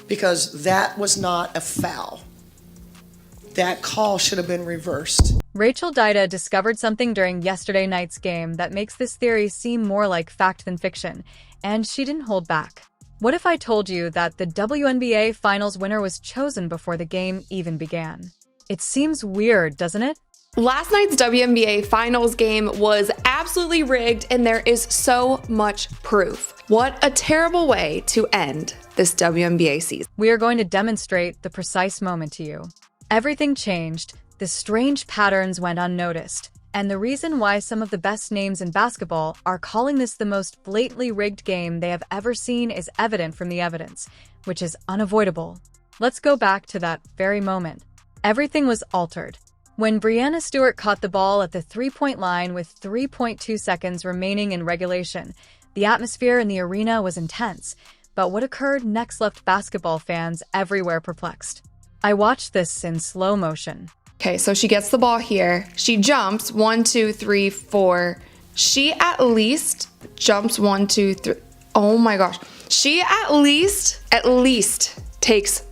because that was not a foul. That call should have been reversed. Rachel Dida discovered something during yesterday night's game that makes this theory seem more like fact than fiction, and she didn't hold back. What if I told you that the WNBA Finals winner was chosen before the game even began? It seems weird, doesn't it? Last night's WNBA Finals game was absolutely rigged, and there is so much proof. What a terrible way to end this WNBA season. We are going to demonstrate the precise moment to you. Everything changed, the strange patterns went unnoticed, and the reason why some of the best names in basketball are calling this the most blatantly rigged game they have ever seen is evident from the evidence, which is unavoidable. Let's go back to that very moment. Everything was altered. When Breanna Stewart caught the ball at the three-point line with 3.2 seconds remaining in regulation, the atmosphere in the arena was intense, but what occurred next left basketball fans everywhere perplexed. I watched this in slow motion. Okay, so she gets the ball here. She jumps 1, 2, 3, 4. She at least jumps 1, 2, 3. Oh my gosh. She at least takes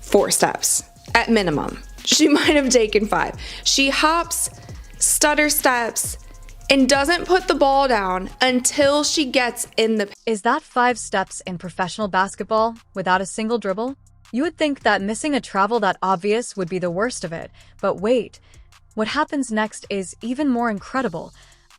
4 steps at minimum. She might have taken 5. She hops, stutter steps, and doesn't put the ball down until she gets in the... Is that 5 steps in professional basketball without a single dribble? You would think that missing a travel that obvious would be the worst of it, but wait. What happens next is even more incredible,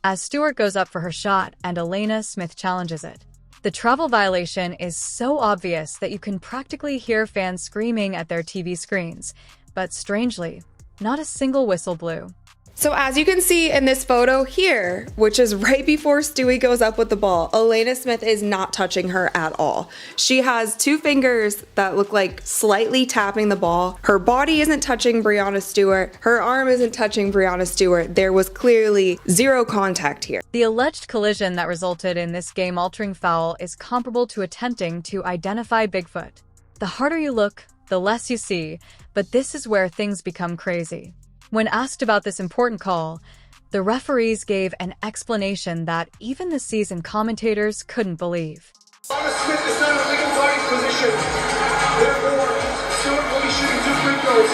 as Stewart goes up for her shot and Elena Smith challenges it. The travel violation is so obvious that you can practically hear fans screaming at their TV screens, but strangely, not a single whistle blew. So as you can see in this photo here, which is right before Stewie goes up with the ball, Elena Smith is not touching her at all. She has 2 fingers that look like slightly tapping the ball. Her body isn't touching Breanna Stewart. Her arm isn't touching Breanna Stewart. There was clearly 0 contact here. The alleged collision that resulted in this game-altering foul is comparable to attempting to identify Bigfoot. The harder you look, the less you see, but this is where things become crazy. When asked about this important call, the referees gave an explanation that even the seasoned commentators couldn't believe. Breanna Smith is not in a legal guarding position. Therefore, Stewart will be shooting 2 free throws.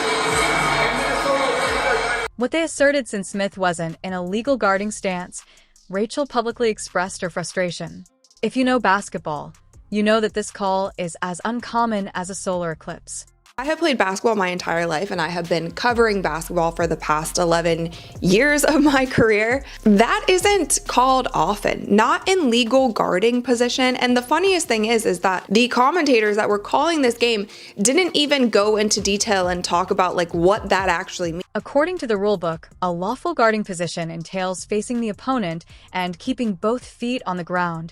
And Minnesota. What they asserted since Smith wasn't in a legal guarding stance, Rachel publicly expressed her frustration. If you know basketball, you know that this call is as uncommon as a solar eclipse. I have played basketball my entire life, and I have been covering basketball for the past 11 years of my career. That isn't called often, not in legal guarding position. And the funniest thing is that the commentators that were calling this game didn't even go into detail and talk about like what that actually means. According to the rulebook, a lawful guarding position entails facing the opponent and keeping both feet on the ground,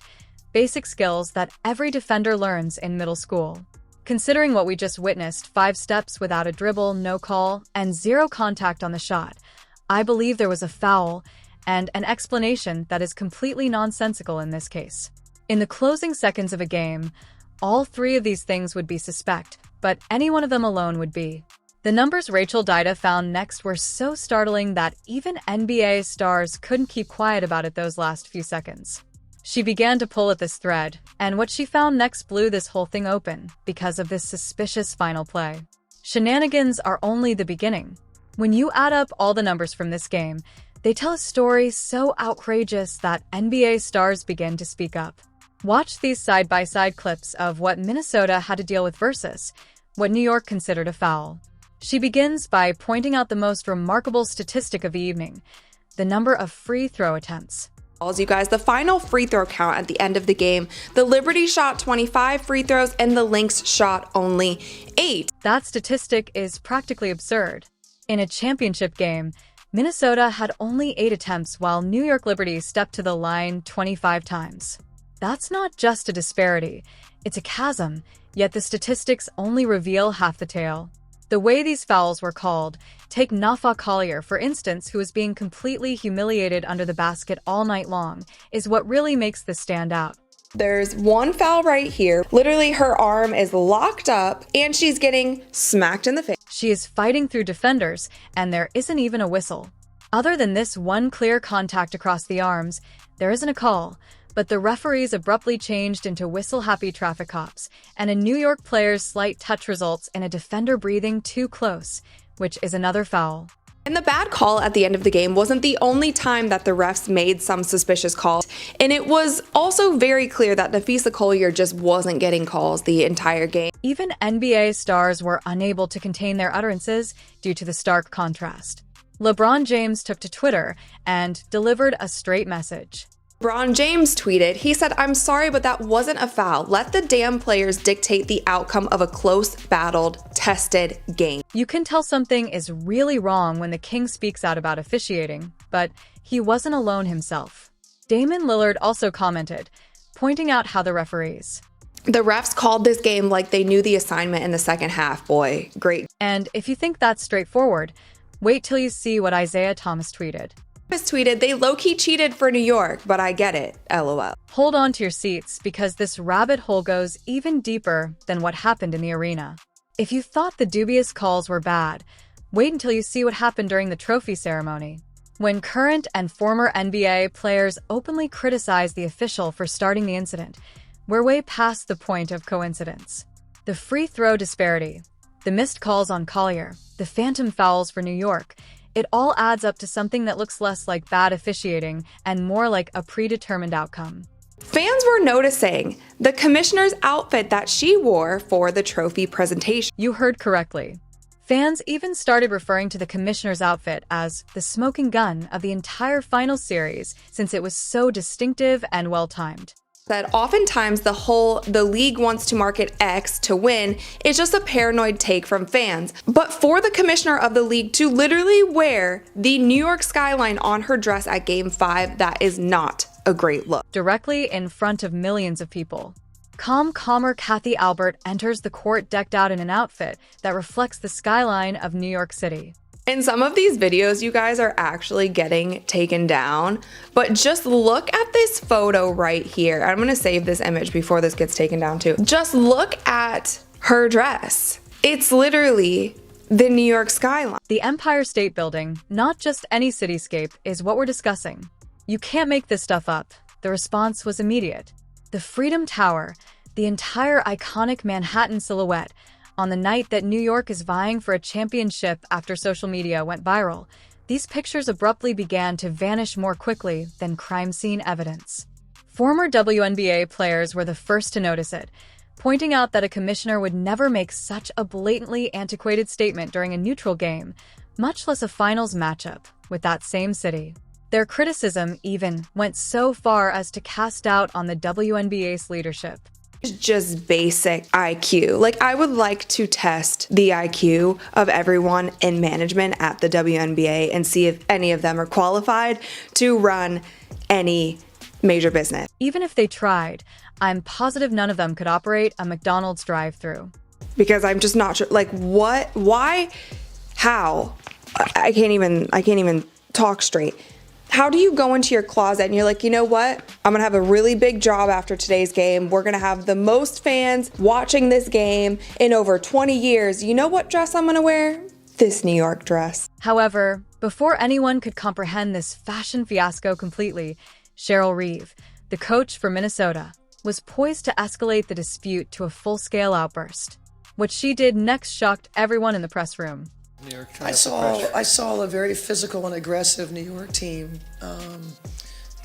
basic skills that every defender learns in middle school. Considering what we just witnessed, 5 steps without a dribble, no call, and 0 contact on the shot, I believe there was a foul and an explanation that is completely nonsensical in this case. In the closing seconds of a game, all 3 of these things would be suspect, but any one of them alone would be. The numbers Rachel Dida found next were so startling that even NBA stars couldn't keep quiet about it those last few seconds. She began to pull at this thread, and what she found next blew this whole thing open because of this suspicious final play. Shenanigans are only the beginning. When you add up all the numbers from this game, they tell a story so outrageous that NBA stars begin to speak up. Watch these side-by-side clips of what Minnesota had to deal with versus what New York considered a foul. She begins by pointing out the most remarkable statistic of the evening, the number of free throw attempts. You guys, the final free throw count at the end of the game, the Liberty shot 25 free throws and the Lynx shot only 8. That statistic is practically absurd. In a championship game, Minnesota had only 8 attempts while New York Liberty stepped to the line 25 times. That's not just a disparity, it's a chasm, yet the statistics only reveal half the tale. The way these fouls were called, take Nafa Collier, for instance, who was being completely humiliated under the basket all night long, is what really makes this stand out. There's one foul right here. Literally, her arm is locked up and she's getting smacked in the face. She is fighting through defenders, and there isn't even a whistle. Other than this one clear contact across the arms, there isn't a call, but the referees abruptly changed into whistle-happy traffic cops, and a New York player's slight touch results in a defender breathing too close, which is another foul. And the bad call at the end of the game wasn't the only time that the refs made some suspicious calls, and it was also very clear that Nafisa Collier just wasn't getting calls the entire game. Even NBA stars were unable to contain their utterances due to the stark contrast. LeBron James took to Twitter and delivered a straight message. LeBron James tweeted, he said, "I'm sorry, but that wasn't a foul. Let the damn players dictate the outcome of a close, battled, tested game." You can tell something is really wrong when the king speaks out about officiating, but he wasn't alone himself. Damian Lillard also commented, pointing out how the refs called this game like they knew the assignment in the second half, boy. Great. And if you think that's straightforward, wait till you see what Isaiah Thomas tweeted. Tweeted, "They low-key cheated for New York, but I get it, LOL." Hold on to your seats because this rabbit hole goes even deeper than what happened in the arena. If you thought the dubious calls were bad, wait until you see what happened during the trophy ceremony. When current and former NBA players openly criticized the official for starting the incident, we're way past the point of coincidence. The free throw disparity, the missed calls on Collier, the phantom fouls for New York, it all adds up to something that looks less like bad officiating and more like a predetermined outcome. Fans were noticing the commissioner's outfit that she wore for the trophy presentation. You heard correctly. Fans even started referring to the commissioner's outfit as the smoking gun of the entire finals series since it was so distinctive and well-timed. That oftentimes the league wants to market X to win is just a paranoid take from fans. But for the commissioner of the league to literally wear the New York skyline on her dress at Game 5, that is not a great look. Directly in front of millions of people. Calmer Kathy Albert enters the court decked out in an outfit that reflects the skyline of New York City. In some of these videos, you guys are actually getting taken down, but just look at this photo right here. I'm gonna save this image before this gets taken down too. Just look at her dress. It's literally the New York skyline. The Empire State Building, not just any cityscape, is what we're discussing. You can't make this stuff up. The response was immediate. The Freedom Tower, the entire iconic Manhattan silhouette, on the night that New York is vying for a championship after social media went viral, these pictures abruptly began to vanish more quickly than crime scene evidence. Former WNBA players were the first to notice it, pointing out that a commissioner would never make such a blatantly antiquated statement during a neutral game, much less a finals matchup with that same city. Their criticism even went so far as to cast doubt on the WNBA's leadership. Just basic IQ. Like, I would like to test the IQ of everyone in management at the WNBA and see if any of them are qualified to run any major business. Even if they tried, I'm positive none of them could operate a McDonald's drive-thru. Because I'm just not sure, like, what, why, how? I can't even talk straight. How do you go into your closet and you're like, you know what? I'm gonna have a really big job after today's game. We're gonna have the most fans watching this game in over 20 years. You know what dress I'm gonna wear? This New York dress. However, before anyone could comprehend this fashion fiasco completely, Cheryl Reeve, the coach for Minnesota, was poised to escalate the dispute to a full-scale outburst. What she did next shocked everyone in the press room. I saw a very physical and aggressive New York team.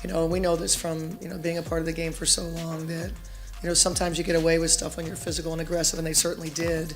We know this from being a part of the game for so long that sometimes you get away with stuff when you're physical and aggressive, and they certainly did.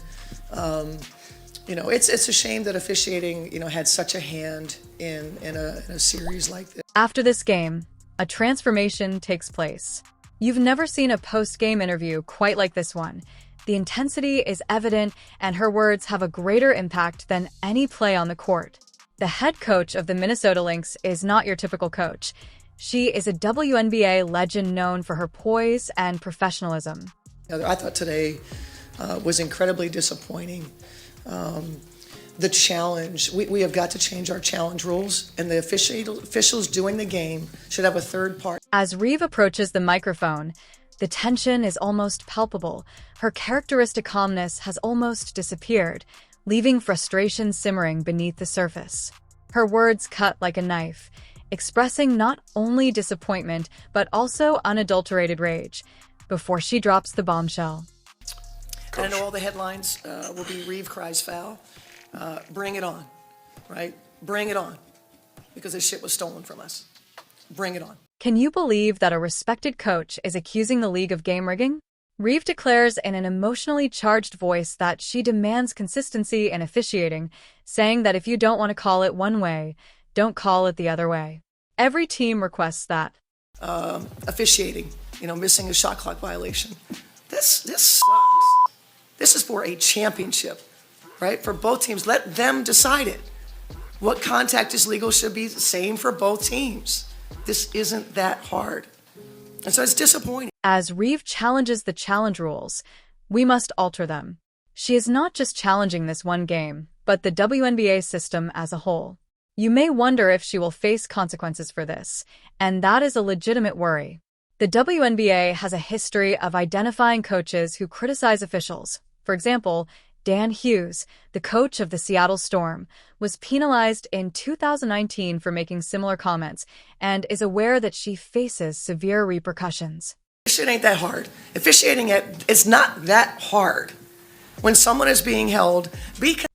It's a shame that officiating had such a hand in a series like this. After this game, a transformation takes place. You've never seen a post-game interview quite like this one. The intensity is evident, and her words have a greater impact than any play on the court. The head coach of the Minnesota Lynx is not your typical coach. She is a WNBA legend known for her poise and professionalism. I thought today was incredibly disappointing. The challenge, we have got to change our challenge rules, and the officials doing the game should have a third part. As Reeve approaches the microphone, the tension is almost palpable. Her characteristic calmness has almost disappeared, leaving frustration simmering beneath the surface. Her words cut like a knife. expressing not only disappointment but also unadulterated rage before she drops the bombshell. And I know all the headlines will be Reeve cries foul. Bring it on, right? Bring it on. Because this shit was stolen from us. Bring it on. Can you believe that a respected coach is accusing the league of game rigging? Reeve declares in an emotionally charged voice that she demands consistency in officiating, saying that if you don't want to call it one way, don't call it the other way. Every team requests that. Officiating, missing a shot clock violation. This sucks. This is for a championship, right? For both teams. Let them decide it. What contact is legal should be the same for both teams. This isn't that hard. And so it's disappointing. As Reeve challenges the challenge rules, we must alter them. She is not just challenging this one game, but the WNBA system as a whole. You may wonder if she will face consequences for this, and that is a legitimate worry. The WNBA has a history of identifying coaches who criticize officials. For example, Dan Hughes, the coach of the Seattle Storm, was penalized in 2019 for making similar comments and is aware that she faces severe repercussions. This shit ain't that hard. Officiating it's not that hard. When someone is being held,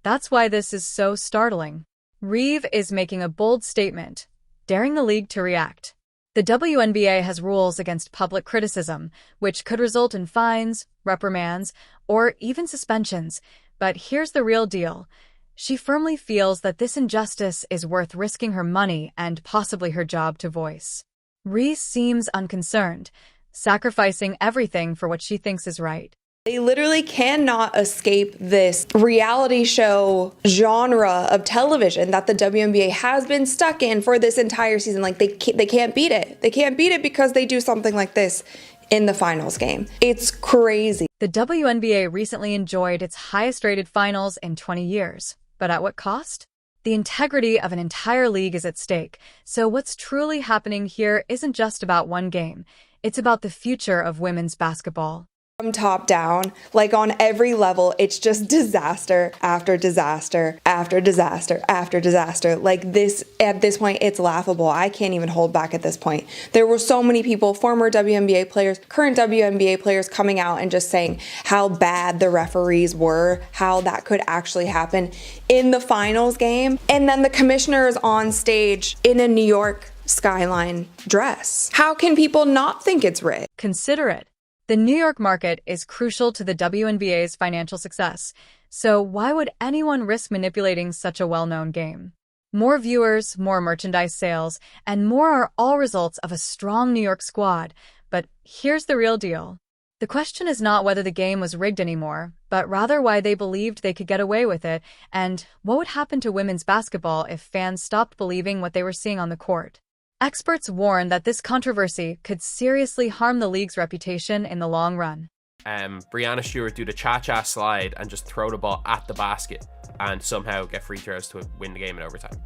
That's why this is so startling. Reeve is making a bold statement, daring the league to react. The WNBA has rules against public criticism, which could result in fines, reprimands, or even suspensions. But here's the real deal. She firmly feels that this injustice is worth risking her money and possibly her job to voice. Reeve seems unconcerned, sacrificing everything for what she thinks is right. They literally cannot escape this reality show genre of television that the WNBA has been stuck in for this entire season. Like they can't beat it. They can't beat it because they do something like this in the finals game. It's crazy. The WNBA recently enjoyed its highest-rated finals in 20 years. But at what cost? The integrity of an entire league is at stake. So what's truly happening here isn't just about one game. It's about the future of women's basketball. From top down, like on every level, it's just disaster after disaster after disaster after disaster. Like this, at this point, it's laughable. I can't even hold back at this point. There were so many people, former WNBA players, current WNBA players coming out and just saying how bad the referees were, how that could actually happen in the finals game. And then the commissioner is on stage in a New York skyline dress. How can people not think it's rigged? Consider it. The New York market is crucial to the WNBA's financial success, so why would anyone risk manipulating such a well-known game? More viewers, more merchandise sales, and more are all results of a strong New York squad. But here's the real deal. The question is not whether the game was rigged anymore, but rather why they believed they could get away with it, and what would happen to women's basketball if fans stopped believing what they were seeing on the court. Experts warn that this controversy could seriously harm the league's reputation in the long run. Brianna Stewart do the cha-cha slide and just throw the ball at the basket and somehow get free throws to win the game in overtime.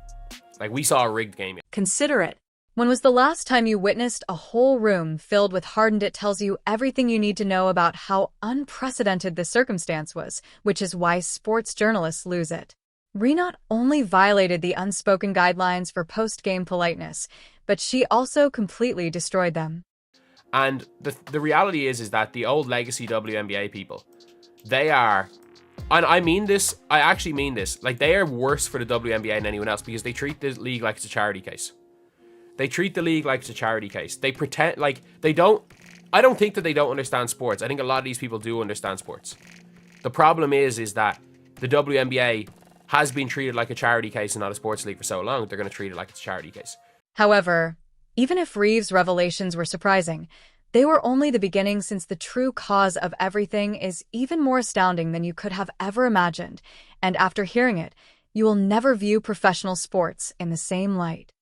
Like, we saw a rigged game. Consider it. When was the last time you witnessed a whole room filled with hardened? It tells you everything you need to know about how unprecedented the circumstance was, which is why sports journalists lose it. Reeve not only violated the unspoken guidelines for post-game politeness, but she also completely destroyed them. And the reality is that the old legacy WNBA people, they are, and I mean this, I actually mean this, like they are worse for the WNBA than anyone else because they treat the league like it's a charity case. They treat the league like it's a charity case. They pretend, like they don't, I don't think that they don't understand sports. I think a lot of these people do understand sports. The problem is that the WNBA has been treated like a charity case and not a sports league for so long, they're going to treat it like it's a charity case. However, even if Reeve's revelations were surprising, they were only the beginning, since the true cause of everything is even more astounding than you could have ever imagined. And after hearing it, you will never view professional sports in the same light.